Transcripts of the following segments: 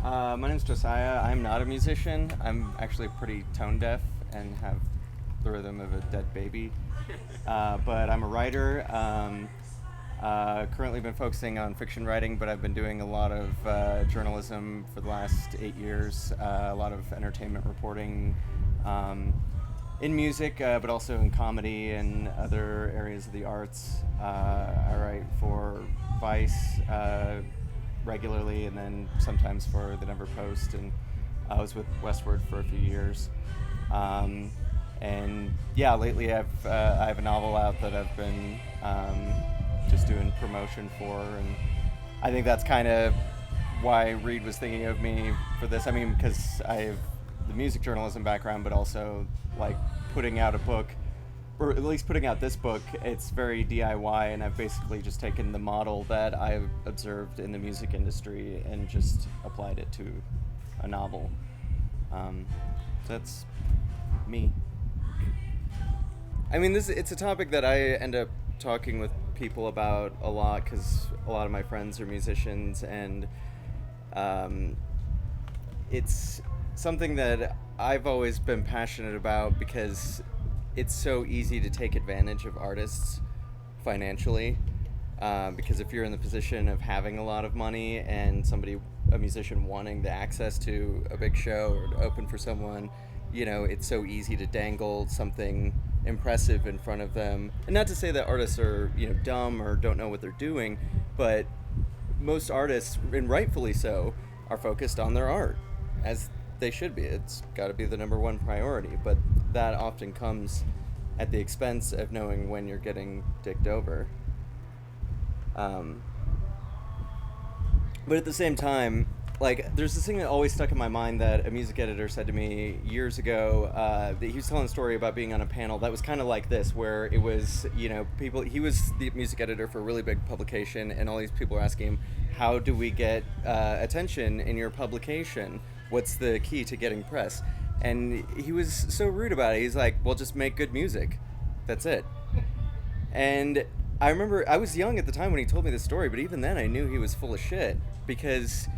My name's Josiah. I'm not a musician. I'm actually pretty tone deaf and have the rhythm of a dead baby. But I'm a writer. Currently been focusing on fiction writing, but I've been doing a lot of journalism for the last 8 years. A lot of entertainment reporting in music, but also in comedy and other areas of the arts. I write for Vice regularly, and then sometimes for the Denver Post, and I was with Westword for a few years. And yeah, lately I have a novel out that I've been just doing promotion for, and I think that's kind of why Reed was thinking of me for this. I mean, because I have the music journalism background, but also like putting out a book, or at least putting out this book. It's very DIY, and I've basically just taken the model that I've observed in the music industry and just applied it to a novel. So that's me. I mean, it's a topic that I end up talking with people about a lot because a lot of my friends are musicians, and it's something that I've always been passionate about because it's so easy to take advantage of artists financially. Because if you're in the position of having a lot of money and a musician wanting the access to a big show or to open for someone, it's so easy to dangle something impressive in front of them. And not to say that artists are, dumb or don't know what they're doing, but most artists, and rightfully so, are focused on their art, as they should be. It's got to be the number one priority, but that often comes at the expense of knowing when you're getting dicked over. But at the same time, like, there's this thing that always stuck in my mind that a music editor said to me years ago. That he was telling a story about being on a panel that was kind of like this, where it was, people. He was the music editor for a really big publication, and all these people were asking him, "How do we get attention in your publication? What's the key to getting press?" And he was so rude about it. He's like, "Well, just make good music. That's it." And I remember I was young at the time when he told me this story, but even then I knew he was full of shit, because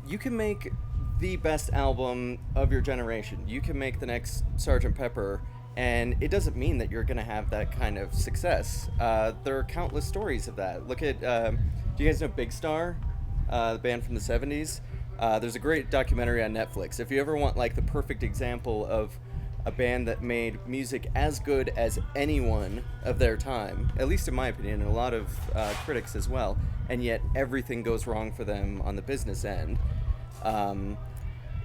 you can make the best album of your generation. You can make the next Sgt. Pepper, and it doesn't mean that you're going to have that kind of success. There are countless stories of that. Look at, do you guys know Big Star, the band from the 70s? There's a great documentary on Netflix. If you ever want like the perfect example of a band that made music as good as anyone of their time, at least in my opinion, and a lot of critics as well, and yet everything goes wrong for them on the business end.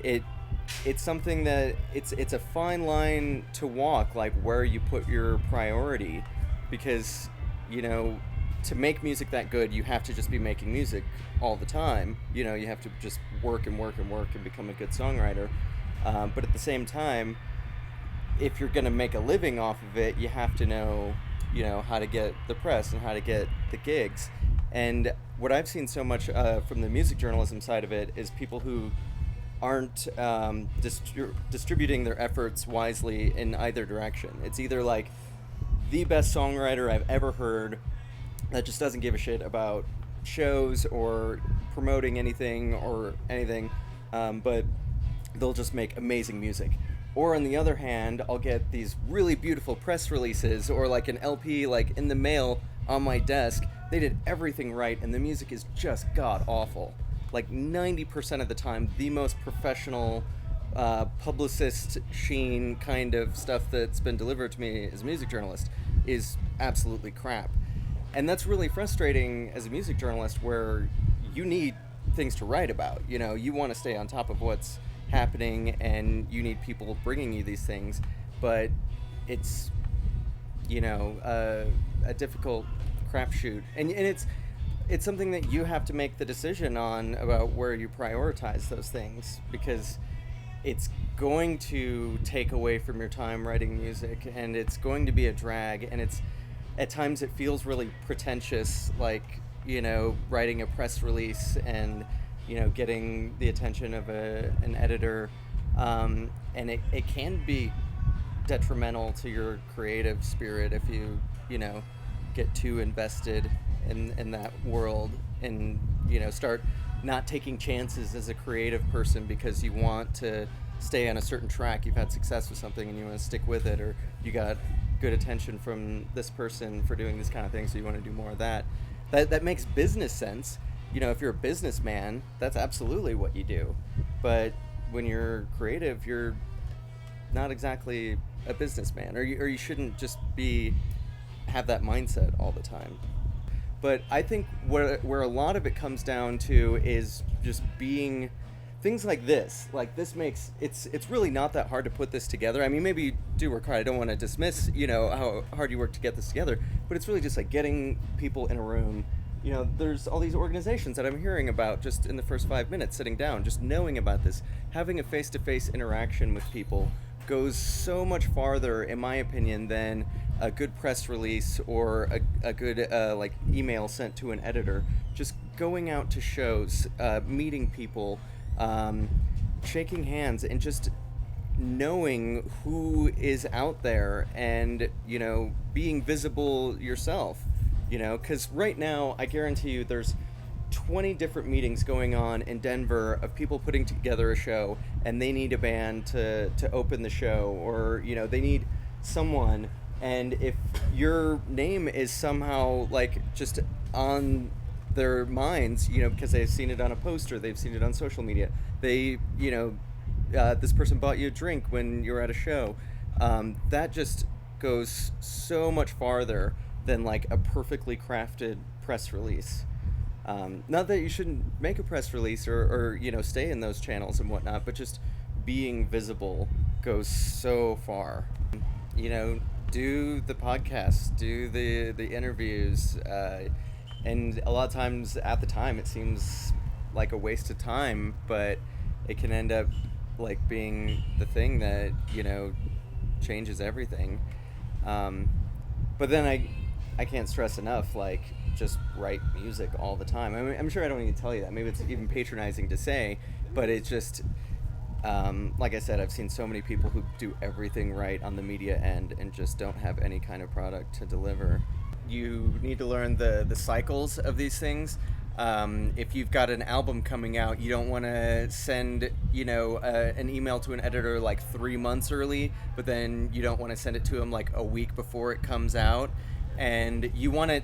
It's something that it's a fine line to walk, like where you put your priority, because to make music that good, you have to just be making music all the time. You have to just work and work and work and become a good songwriter. But at the same time, if you're going to make a living off of it, you have to know, how to get the press and how to get the gigs. And what I've seen so much from the music journalism side of it is people who aren't distributing their efforts wisely in either direction. It's either like the best songwriter I've ever heard that just doesn't give a shit about shows or promoting anything or anything, but they'll just make amazing music. Or on the other hand, I'll get these really beautiful press releases or like an LP like in the mail on my desk. They did everything right and the music is just god awful. Like 90% of the time, the most professional publicist sheen kind of stuff that's been delivered to me as a music journalist is absolutely crap. And that's really frustrating as a music journalist, where you need things to write about. You want to stay on top of what's happening, and you need people bringing you these things, but it's a difficult crapshoot, and it's something that you have to make the decision on about where you prioritize those things, because it's going to take away from your time writing music, and it's going to be a drag, and it's at times it feels really pretentious, like writing a press release and getting the attention of an editor, and it can be detrimental to your creative spirit if you get too invested in that world and start not taking chances as a creative person because you want to stay on a certain track. You've had success with something and you want to stick with it, or you got good attention from this person for doing this kind of thing, so you want to do more of that. That makes business sense. If you're a businessman, that's absolutely what you do. But when you're creative, you're not exactly a businessman, or you shouldn't just have that mindset all the time. But I think where a lot of it comes down to is just being things like this. Like this makes it's really not that hard to put this together. I mean, maybe you do work hard. I don't want to dismiss how hard you work to get this together, but it's really just like getting people in a room. There's all these organizations that I'm hearing about just in the first 5 minutes, sitting down, just knowing about this, having a face-to-face interaction with people goes so much farther, in my opinion, than a good press release or a good email sent to an editor. Just going out to shows, meeting people, shaking hands, and just knowing who is out there, and being visible yourself. Because right now, I guarantee you there's 20 different meetings going on in Denver of people putting together a show, and they need a band to open the show, or they need someone, and if your name is somehow just on their minds, because they've seen it on a poster, they've seen it on social media, they this person bought you a drink when you were at a show, that just goes so much farther than a perfectly crafted press release. Not that you shouldn't make a press release or stay in those channels and whatnot, but just being visible goes so far. Do the podcast, do the interviews, and a lot of times at the time it seems like a waste of time, but it can end up being the thing that changes everything. But then I can't stress enough, just write music all the time. I mean, I'm sure I don't need to tell you that. Maybe it's even patronizing to say, but it's just, like I said, I've seen so many people who do everything right on the media end and just don't have any kind of product to deliver. You need to learn the cycles of these things. If you've got an album coming out, you don't want to send, an email to an editor 3 months early, but then you don't want to send it to them a week before it comes out. And you want to,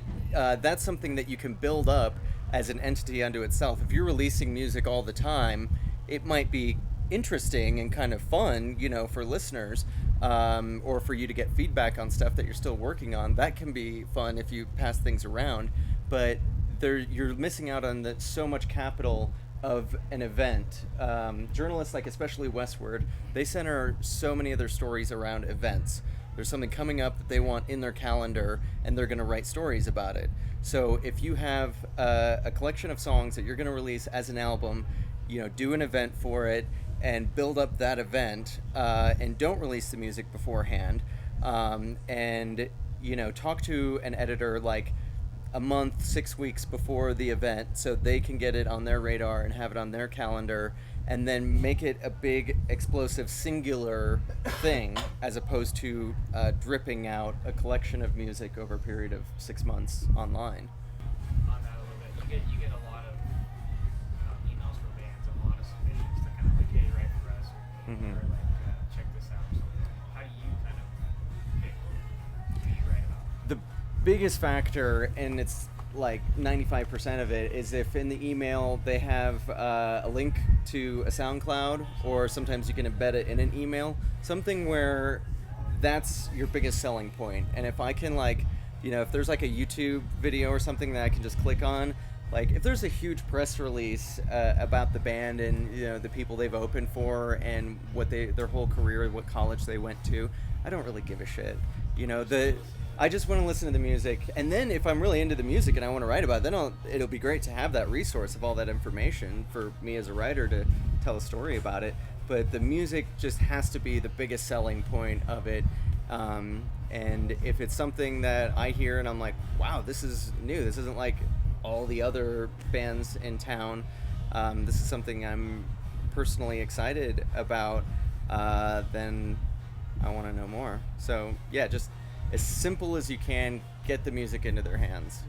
that's something that you can build up as an entity unto itself. If you're releasing music all the time, it might be interesting and kind of fun, for listeners, or for you to get feedback on stuff that you're still working on. That can be fun if you pass things around, but you're missing out on so much capital of an event. Journalists, especially Westword, they center so many of their stories around events. There's something coming up that they want in their calendar, and they're going to write stories about it. So if you have a collection of songs that you're going to release as an album, do an event for it and build up that event, and don't release the music beforehand, and talk to an editor a month, 6 weeks before the event, so they can get it on their radar and have it on their calendar, and then make it a big, explosive, singular thing, as opposed to dripping out a collection of music over a period of 6 months online. On that a little bit, you get a lot of emails from bands and a lot of submissions to kind of hey, write for us, or check this out. So how do you kind of pick who you write about? The biggest factor, and it's 95% of it, is if in the email they have a link to a SoundCloud, or sometimes you can embed it in an email, something where that's your biggest selling point. And if I can if there's a YouTube video or something that I can just click on, if there's a huge press release about the band and the people they've opened for and what their whole career, what college they went to, I don't really give a shit. I just want to listen to the music, and then if I'm really into the music and I want to write about it, then it'll be great to have that resource of all that information for me as a writer to tell a story about it. But the music just has to be the biggest selling point of it. And if it's something that I hear and I'm like, wow, this is new, this isn't like all the other bands in town, this is something I'm personally excited about, then I want to know more. So yeah, just as simple as you can, get the music into their hands.